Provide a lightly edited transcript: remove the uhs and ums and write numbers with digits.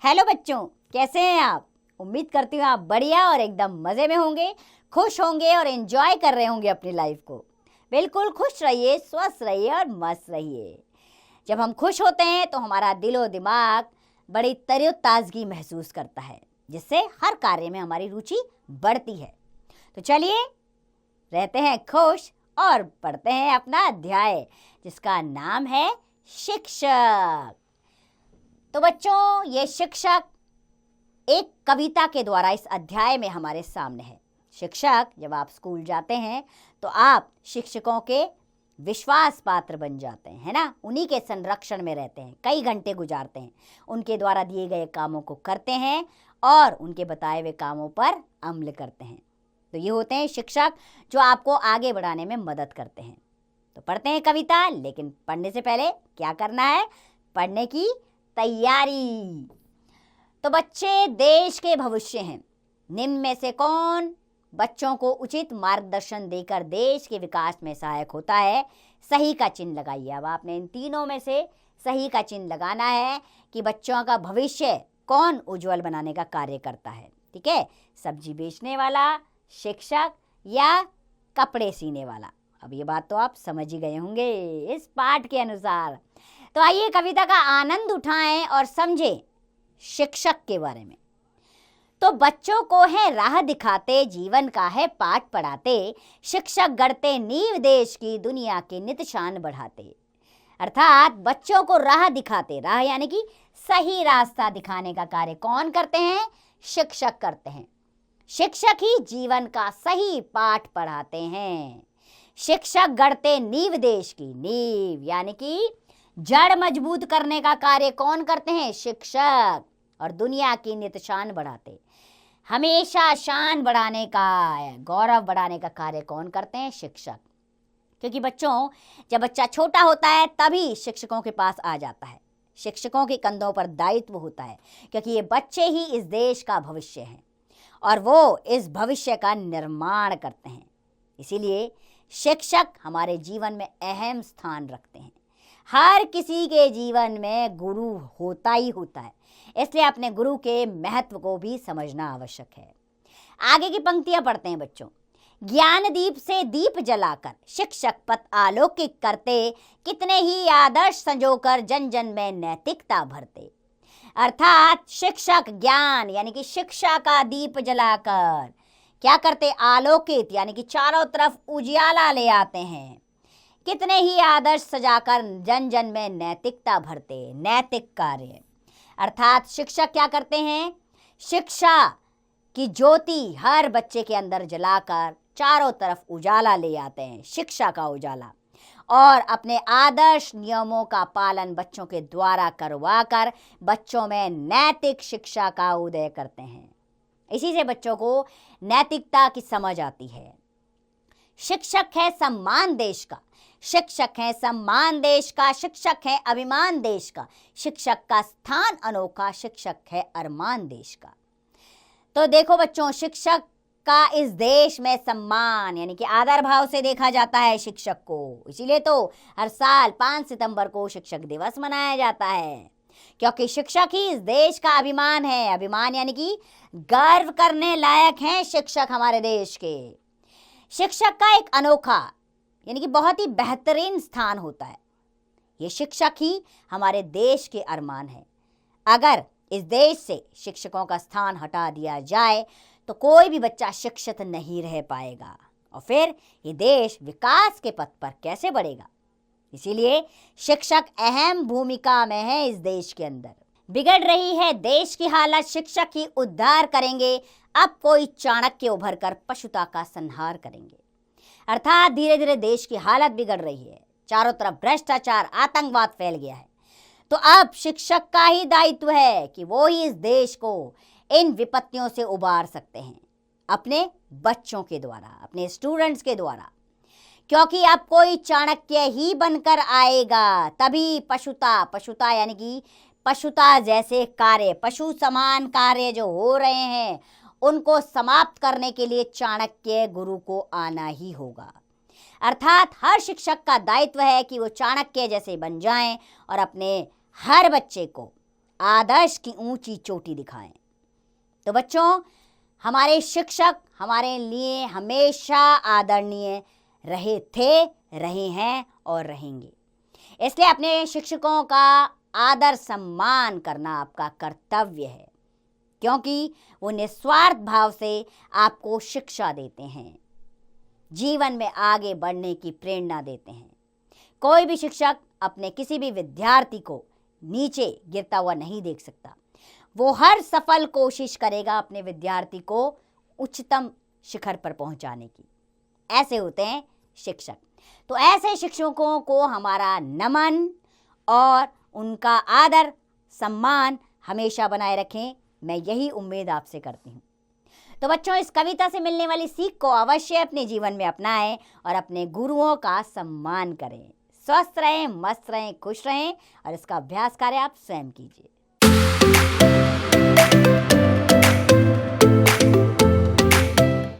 Hello बच्चों, कैसे हैं आप? उम्मीद करती हूँ आप बढ़िया और एकदम मज़े में होंगे, खुश होंगे और एंजॉय कर रहे होंगे अपनी लाइफ को। बिल्कुल खुश रहिए, स्वस्थ रहिए और मस्त रहिए। जब हम खुश होते हैं तो हमारा दिलो दिमाग बड़ी तरोताज़गी महसूस करता है, जिससे हर कार्य में हमारी रुचि बढ़ती है। तो चलिए रहते हैं खुश और पढ़ते हैं अपना अध्याय, जिसका नाम है शिक्षक। तो बच्चों, ये शिक्षक एक कविता के द्वारा इस अध्याय में हमारे सामने है। शिक्षक, जब आप स्कूल जाते हैं तो आप शिक्षकों के विश्वास पात्र बन जाते हैं, है ना। उन्हीं के संरक्षण में रहते हैं, कई घंटे गुजारते हैं, उनके द्वारा दिए गए कामों को करते हैं और उनके बताए हुए कामों पर अमल करते हैं। तो ये होते हैं शिक्षक, जो आपको आगे बढ़ाने में मदद करते हैं। तो पढ़ते हैं कविता, लेकिन पढ़ने से पहले क्या करना है? पढ़ने की तैयारी। तो बच्चे देश के भविष्य हैं। निम्न में से कौन बच्चों को उचित मार्गदर्शन देकर देश के विकास में सहायक होता है? सही का चिन्ह लगाइए। अब आपने इन तीनों में से सही का चिन्ह लगाना है कि बच्चों का भविष्य कौन उज्जवल बनाने का कार्य करता है। ठीक है, सब्जी बेचने वाला, शिक्षक या कपड़े सीने वाला। अब ये बात तो आप समझ ही गए होंगे इस पाठ के अनुसार। तो आइए कविता का आनंद उठाएं और समझें शिक्षक के बारे में। तो बच्चों को है राह दिखाते, जीवन का है पाठ पढ़ाते, शिक्षक गढ़ते नींव देश की, दुनिया के नित शान बढ़ाते। अर्थात बच्चों को राह दिखाते, राह यानी कि सही रास्ता दिखाने का कार्य कौन करते हैं? शिक्षक करते हैं। शिक्षक ही जीवन का सही पाठ पढ़ाते हैं। शिक्षक गढ़ते नींव देश की, नींव यानी कि जड़ मजबूत करने का कार्य कौन करते हैं? शिक्षक। और दुनिया की नित शान बढ़ाते, हमेशा शान बढ़ाने का, गौरव बढ़ाने का कार्य कौन करते हैं? शिक्षक। क्योंकि बच्चों, जब बच्चा छोटा होता है तभी शिक्षकों के पास आ जाता है, शिक्षकों के कंधों पर दायित्व होता है, क्योंकि ये बच्चे ही इस देश का भविष्य हैं और वो इस भविष्य का निर्माण करते हैं। इसीलिए शिक्षक हमारे जीवन में अहम स्थान रखते हैं। हर किसी के जीवन में गुरु होता ही होता है, इसलिए अपने गुरु के महत्व को भी समझना आवश्यक है। आगे की पंक्तियां पढ़ते हैं बच्चों। ज्ञान दीप से दीप जलाकर शिक्षक पथ आलोकित करते, कितने ही आदर्श संजोकर जन जन में नैतिकता भरते। अर्थात शिक्षक ज्ञान यानी कि शिक्षा का दीप जलाकर क्या करते? आलोकित यानी कि चारों तरफ उजियाला ले आते हैं। कितने ही आदर्श सजाकर जन जन में नैतिकता भरते, नैतिक कार्य। अर्थात शिक्षक क्या करते हैं? शिक्षा की ज्योति हर बच्चे के अंदर जलाकर चारों तरफ उजाला ले आते हैं, शिक्षा का उजाला, और अपने आदर्श नियमों का पालन बच्चों के द्वारा करवाकर बच्चों में नैतिक शिक्षा का उदय करते हैं। इसी से बच्चों को नैतिकता की समझ आती है। शिक्षक है सम्मान देश का, शिक्षक है सम्मान देश का, शिक्षक है अभिमान देश का, शिक्षक का स्थान अनोखा, शिक्षक है अरमान देश का। तो देखो बच्चों, शिक्षक का इस देश में सम्मान यानी कि आदर भाव से देखा जाता है शिक्षक को। इसीलिए तो हर साल 5 सितंबर को शिक्षक दिवस मनाया जाता है, क्योंकि शिक्षक ही इस देश का अभिमान है। अभिमान यानी कि गर्व करने लायक हैं शिक्षक हमारे देश के। शिक्षक का एक अनोखा यानी कि बहुत ही बेहतरीन स्थान होता है। ये शिक्षक ही हमारे देश के अरमान है। अगर इस देश से शिक्षकों का स्थान हटा दिया जाए तो कोई भी बच्चा शिक्षित नहीं रह पाएगा और फिर ये देश विकास के पथ पर कैसे बढ़ेगा। इसीलिए शिक्षक अहम भूमिका में है इस देश के अंदर। बिगड़ रही है देश की हालत, शिक्षक ही उद्धार करेंगे। अब कोई चाणक्य उभर कर पशुता का संहार करेंगे। अर्थात धीरे धीरे देश की हालत बिगड़ रही है, चारों तरफ भ्रष्टाचार, आतंकवाद फैल गया है। तो अब शिक्षक का ही दायित्व है कि वो ही इस देश को इन विपत्तियों से उबार सकते हैं, अपने बच्चों के द्वारा, अपने स्टूडेंट्स के द्वारा। क्योंकि अब कोई चाणक्य ही बनकर आएगा, तभी पशुता यानी कि पशुता जैसे कार्य, पशु समान कार्य जो हो रहे हैं उनको समाप्त करने के लिए चाणक्य गुरु को आना ही होगा। अर्थात हर शिक्षक का दायित्व है कि वो चाणक्य जैसे बन जाएं और अपने हर बच्चे को आदर्श की ऊंची चोटी दिखाएं। तो बच्चों, हमारे शिक्षक हमारे लिए हमेशा आदरणीय रहे थे, रहे हैं और रहेंगे। इसलिए अपने शिक्षकों का आदर सम्मान करना आपका कर्तव्य है, क्योंकि वो निस्वार्थ भाव से आपको शिक्षा देते हैं, जीवन में आगे बढ़ने की प्रेरणा देते हैं। कोई भी शिक्षक अपने किसी भी विद्यार्थी को नीचे गिरता हुआ नहीं देख सकता। वो हर सफल कोशिश करेगा अपने विद्यार्थी को उच्चतम शिखर पर पहुंचाने की। ऐसे होते हैं शिक्षक। तो ऐसे शिक्षकों को हमारा नमन और उनका आदर सम्मान हमेशा बनाए रखें, मैं यही उम्मीद आपसे करती हूँ। तो बच्चों, इस कविता से मिलने वाली सीख को अवश्य अपने जीवन में अपनाएं और अपने गुरुओं का सम्मान करें। स्वस्थ रहें, मस्त रहें, खुश रहें और इसका अभ्यास कार्य आप स्वयं कीजिए।